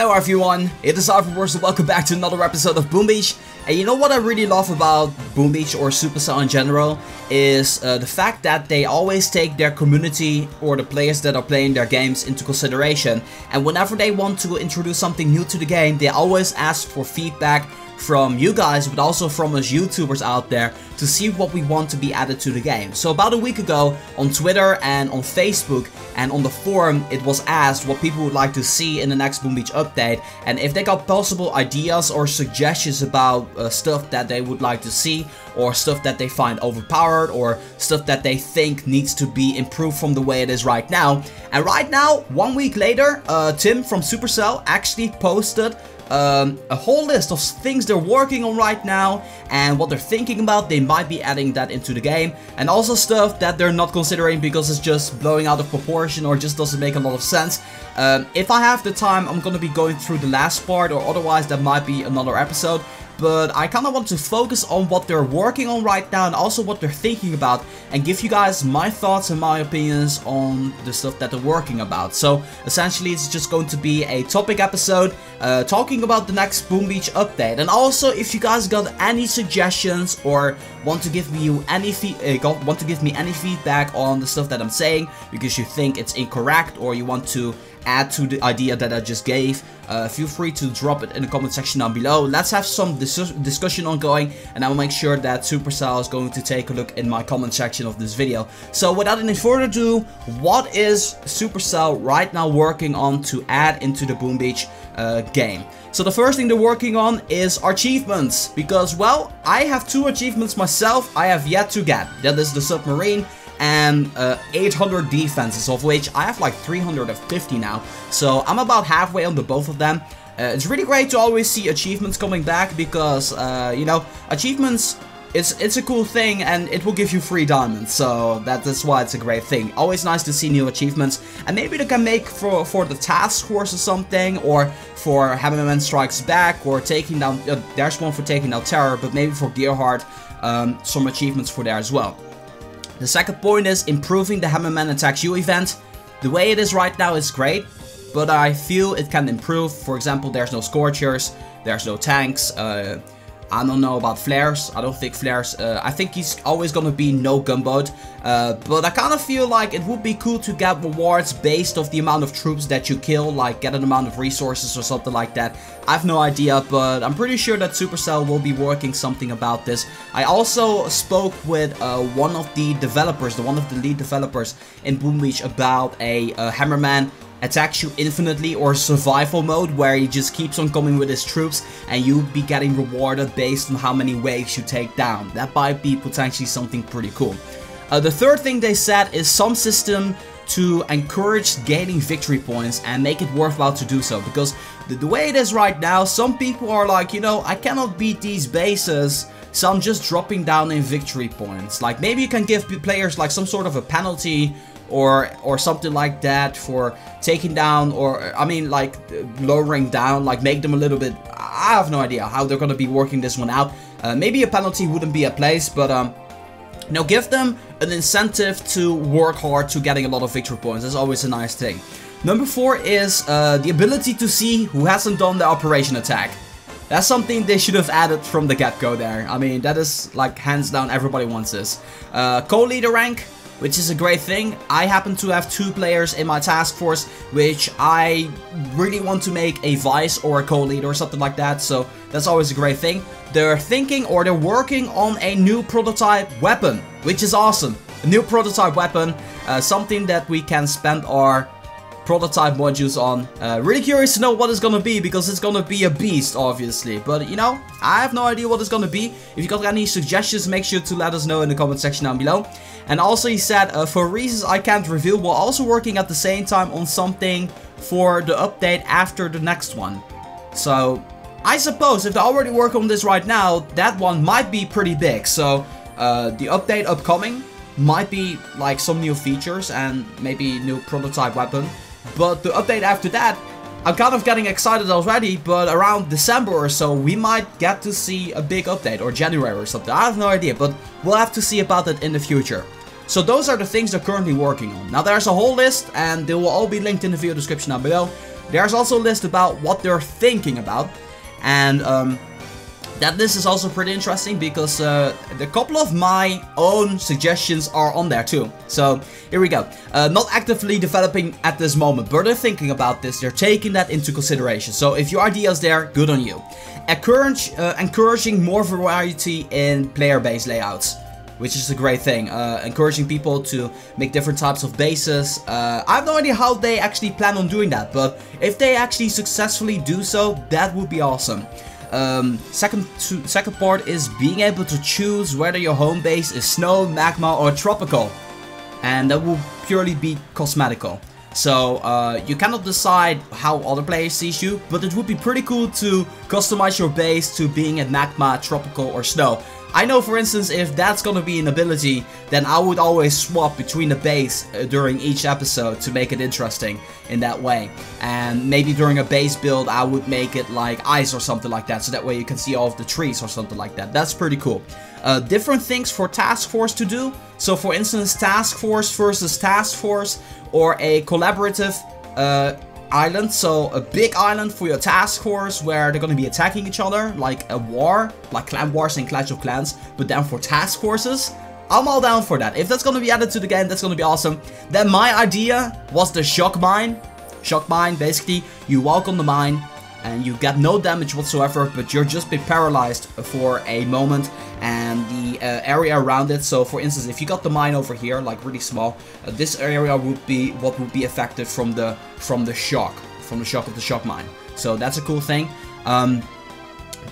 Hello everyone, it is Arthur and welcome back to another episode of Boom Beach. And you know what I really love about Boom Beach or Supercell in general is the fact that they always take their community or the players that are playing their games into consideration. And whenever they want to introduce something new to the game, they always ask for feedback from you guys, but also from us YouTubers out there to see what we want to be added to the game. So about a week ago on Twitter and on Facebook and on the forum, it was asked what people would like to see in the next Boom Beach update, and if they got possible ideas or suggestions about stuff that they would like to see, or stuff that they find overpowered, or stuff that they think needs to be improved from the way it is right now. And right now, 1 week later, Tim from Supercell actually posted a whole list of things they're working on right now and what they're thinking about. They might be adding that into the game, and also stuff that they're not considering because it's just blowing out of proportion or just doesn't make a lot of sense. If I have the time, I'm gonna be going through the last part, or otherwise that might be another episode. But I kind of want to focus on what they're working on right now and also what they're thinking about, and give you guys my thoughts and my opinions on the stuff that they're working about. So essentially it's just going to be a topic episode talking about the next Boom Beach update. And also, if you guys got any suggestions or want to give me any feedback on the stuff that I'm saying because you think it's incorrect or you want to add to the idea that I just gave, feel free to drop it in the comment section down below. Let's have some discussion ongoing, and I will make sure that Supercell is going to take a look in my comment section of this video. So without any further ado, what is Supercell right now working on to add into the Boom Beach game? So the first thing they're working on is achievements, because, well, I have 2 achievements myself I have yet to get. That is the submarine and 800 defenses, of which I have like 350 now. So I'm about halfway on the both of them. It's really great to always see achievements coming back because, you know, achievements, it's a cool thing and it will give you free diamonds. So that's why it's a great thing. Always nice to see new achievements, and maybe they can make for the task force or something, or for Hammerman Strikes Back, or taking down, there's one for taking down terror, but maybe for Gearhart, some achievements for there as well. The second point is improving the Hammerman Attacks You event. The way it is right now is great, but I feel it can improve. For example, there's no Scorchers, there's no tanks, I don't know about flares. I don't think flares, I think he's always gonna be no gunboat, but I kind of feel like it would be cool to get rewards based off the amount of troops that you kill, like get an amount of resources or something like that. I have no idea, but I'm pretty sure that Supercell will be working something about this. I also spoke with one of the developers, one of the lead developers in Boom Beach, about a Hammerman Attacks You Infinitely or survival mode, where he just keeps on coming with his troops and you'll be getting rewarded based on how many waves you take down. That might be potentially something pretty cool. The third thing they said is some system to encourage gaining victory points and make it worthwhile to do so, because the way it is right now, some people are like, you know, I cannot beat these bases, so I'm just dropping down in victory points. Like, maybe you can give players like some sort of a penalty or something like that for taking down, or I mean like lowering down, like make them a little bit, I have no idea how they're gonna be working this one out. Maybe a penalty wouldn't be a place, but you know, give them an incentive to work hard to getting a lot of victory points. That's always a nice thing. Number 4 is the ability to see who hasn't done the operation attack. That's something they should have added from the get-go there. I mean, that is like hands down, everybody wants this. Co-leader rank, which is a great thing. I happen to have 2 players in my task force, which I really want to make a vice or a co-leader or something like that, so that's always a great thing. They're thinking, or they're working on a new prototype weapon, which is awesome. A new prototype weapon, something that we can spend our prototype modules on. Really curious to know what it's gonna be, because it's gonna be a beast, obviously. But, you know, I have no idea what it's gonna be. If you got any suggestions, make sure to let us know in the comment section down below. And also he said, for reasons I can't reveal, we're also working at the same time on something for the update after the next one. So, I suppose if they already work on this right now, that one might be pretty big. So, the update upcoming might be like some new features and maybe new prototype weapon. But the update after that, I'm kind of getting excited already, but around December or so, we might get to see a big update, or January or something. I have no idea, but we'll have to see about it in the future. So those are the things they're currently working on. Now there's a whole list and they will all be linked in the video description down below. there's also a list about what they're thinking about, and that list is also pretty interesting because a couple of my own suggestions are on there too. So here we go. Not actively developing at this moment, but they're thinking about this. They're taking that into consideration. So if your idea is there, good on you. Encouraging more variety in player-based layouts, which is a great thing. Encouraging people to make different types of bases. I have no idea how they actually plan on doing that, but if they actually successfully do so, that would be awesome. Second part is being able to choose whether your home base is snow, magma, or tropical, and that will purely be cosmetical. So you cannot decide how other players see you, but it would be pretty cool to customize your base to being at magma, tropical, or snow. I know, for instance, if that's gonna be an ability, then I would always swap between the base during each episode to make it interesting in that way. And maybe during a base build, I would make it like ice or something like that, so that way you can see all of the trees or something like that. That's pretty cool. Different things for task force to do. So for instance, task force versus task force, or a collaborative island. So a big island for your task force where they're going to be attacking each other, like a war, like clan wars and Clash of Clans, but then for task forces, I'm all down for that. If that's going to be added to the game, that's going to be awesome. Then my idea was the shock mine. Shock mine, basically, you walk on the mine and you get no damage whatsoever, but you're just been paralyzed for a moment, and the area around it. So for instance, if you got the mine over here, like really small, this area would be what would be affected from the shock of the shock mine. So that's a cool thing.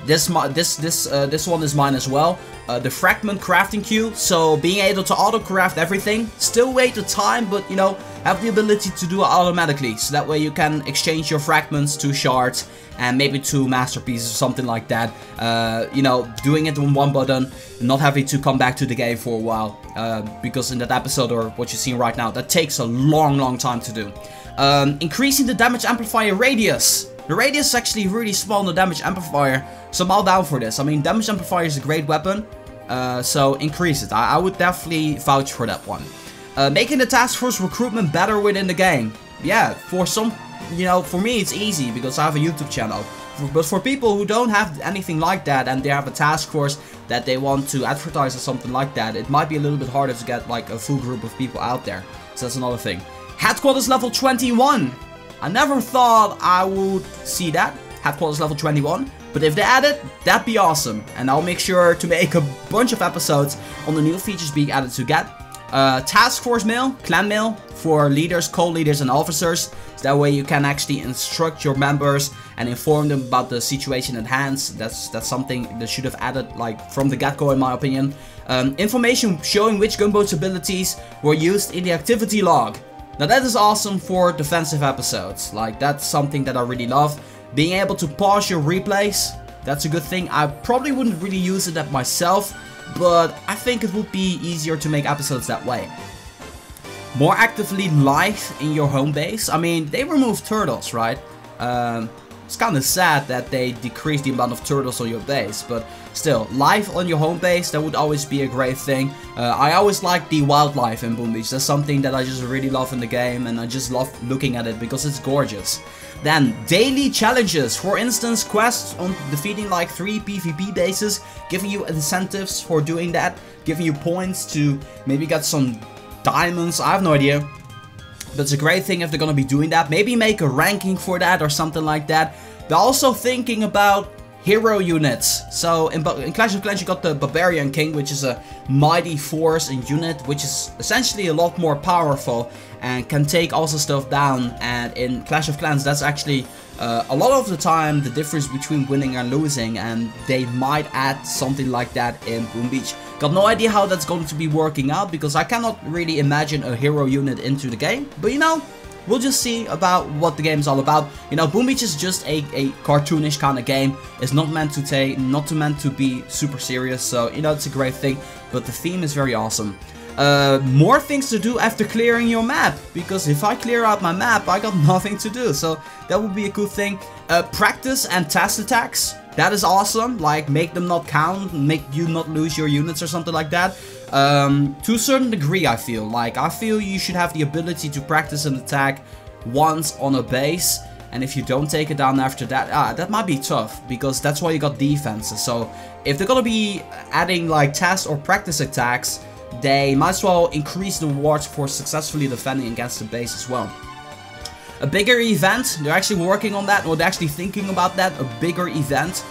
This one is mine as well. The fragment crafting queue, so being able to auto craft everything, still wait the time, but you know, have the ability to do it automatically, so that way you can exchange your fragments to shards and maybe to masterpieces or something like that. You know, doing it on one button, not having to come back to the game for a while, because in that episode, or what you're seeing right now, that takes a long time to do. Increasing the damage amplifier radius. The radius is actually really small on the damage amplifier, so I'm all down for this. I mean, damage amplifier is a great weapon, so increase it. I would definitely vouch for that one. Making the task force recruitment better within the game. Yeah, for some, you know, for me it's easy because I have a YouTube channel. But for people who don't have anything like that and they have a task force that they want to advertise or something like that, it might be a little bit harder to get like a full group of people out there. So that's another thing. Headquarters level 21. I never thought I would see that, Headquarters level 21, but if they add it, that'd be awesome. And I'll make sure to make a bunch of episodes on the new features being added to get. Task Force mail, clan mail, for leaders, co-leaders and officers. So that way you can actually instruct your members and inform them about the situation at hand. That's something that should have added like from the get-go in my opinion. Information showing which gunboat's abilities were used in the activity log. Now that is awesome for defensive episodes, like that's something that I really love. Being able to pause your replays, that's a good thing. I probably wouldn't really use it myself, but I think it would be easier to make episodes that way. More actively live in your home base. I mean, they removed turtles, right? It's kind of sad that they decreased the amount of turtles on your base, but still, live on your home base, that would always be a great thing. I always like the wildlife in Boom Beach. That's something that I just really love in the game, and I just love looking at it because it's gorgeous. Then, daily challenges. For instance, quests on defeating like 3 PvP bases, giving you incentives for doing that, giving you points to maybe get some diamonds, I have no idea. But it's a great thing if they're gonna be doing that. Maybe make a ranking for that or something like that. They're also thinking about hero units. So in Clash of Clans you got the Barbarian King, which is a mighty force and unit, which is essentially a lot more powerful and can take also stuff down. And in Clash of Clans that's actually a lot of the time the difference between winning and losing, and they might add something like that in Boom Beach. Got no idea how that's going to be working out because I cannot really imagine a hero unit into the game, but you know, we'll just see about what the game is all about. You know, Boom Beach is just a cartoonish kind of game. It's not meant to be super serious, so you know, it's a great thing, but the theme is very awesome. More things to do after clearing your map, because if I clear out my map I got nothing to do, so that would be a cool thing. Practice and test attacks, that is awesome, like make them not count, make you not lose your units or something like that. To a certain degree I feel you should have the ability to practice an attack once on a base, and if you don't take it down after that, that might be tough, because that's why you got defenses. So if they're gonna be adding like test or practice attacks, they might as well increase the rewards for successfully defending against the base as well. A bigger event, they're actually working on that, or they're actually thinking about that, a bigger event.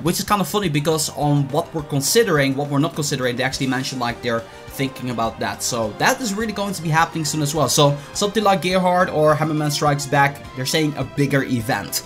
Which is kind of funny, because on what we're considering, what we're not considering, they actually mentioned like they're thinking about that. So that is really going to be happening soon as well. So something like Gearhard or Hammerman Strikes Back, they're saying a bigger event.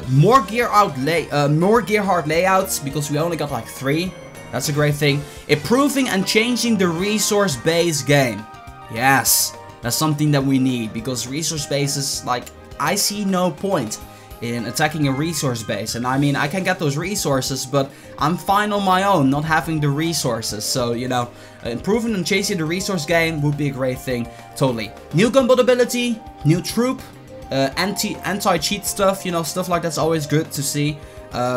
More Gearhard layouts, because we only got like 3. That's a great thing. Improving and changing the resource-based game. Yes, that's something that we need, because resource bases, like, I see no point in attacking a resource base. And I mean, I can get those resources, but I'm fine on my own not having the resources. So, you know, improving and chasing the resource game would be a great thing, totally. New gunboat ability, new troop, anti-cheat stuff, you know, stuff like that's always good to see.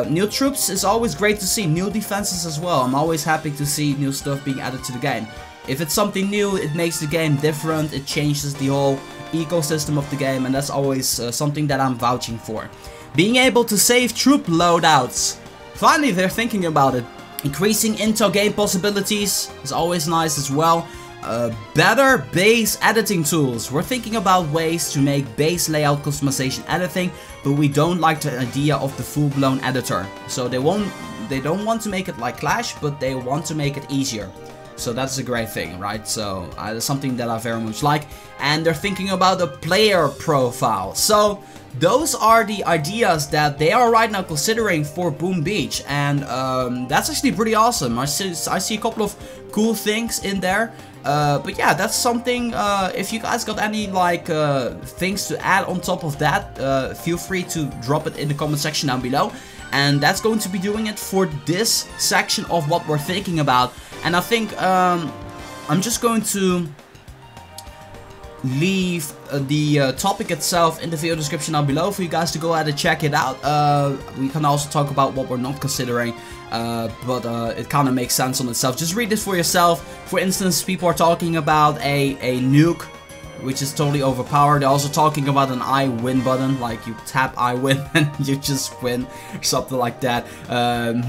New troops is always great to see, new defenses as well. I'm always happy to see new stuff being added to the game. If it's something new, it makes the game different, it changes the whole ecosystem of the game, and that's always something that I'm vouching for. Being able to save troop loadouts. Finally, they're thinking about it. Increasing intel game possibilities is always nice as well. Better base editing tools. We're thinking about ways to make base layout customization editing, but we don't like the idea of the full-blown editor. So they don't want to make it like Clash, but they want to make it easier. So that's a great thing, right? So that's something that I very much like. And they're thinking about the player profile. So those are the ideas that they are right now considering for Boom Beach. And that's actually pretty awesome. I see a couple of cool things in there. But yeah, that's something, if you guys got any like things to add on top of that, feel free to drop it in the comment section down below. And that's going to be doing it for this section of what we're thinking about. And I think I'm just going to leave the topic itself in the video description down below for you guys to go ahead and check it out. We can also talk about what we're not considering, but it kind of makes sense on itself. Just read this for yourself. For instance, people are talking about a nuke, which is totally overpowered. They're also talking about an I win button, like you tap I win and you just win, or something like that.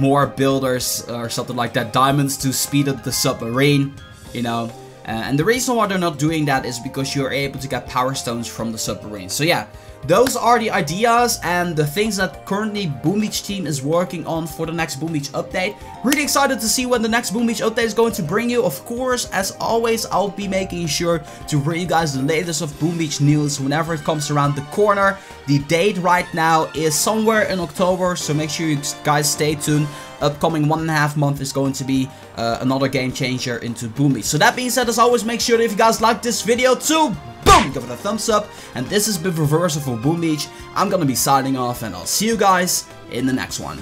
More builders or something like that. Diamonds to speed up the submarine, you know. And the reason why they're not doing that is because you're able to get power stones from the submarine. So yeah, those are the ideas and the things that currently Boom Beach team is working on for the next Boom Beach update. Really excited to see when the next Boom Beach update is going to bring you. Of course, as always, I'll be making sure to bring you guys the latest of Boom Beach news whenever it comes around the corner. The date right now is somewhere in October, so make sure you guys stay tuned. Upcoming 1.5 month is going to be another game changer into Boom Beach. So that being said, as always, make sure that if you guys like this video to boom, give it a thumbs up. And this has been Reversal for Boom Beach. I'm gonna be signing off, and I'll see you guys in the next one.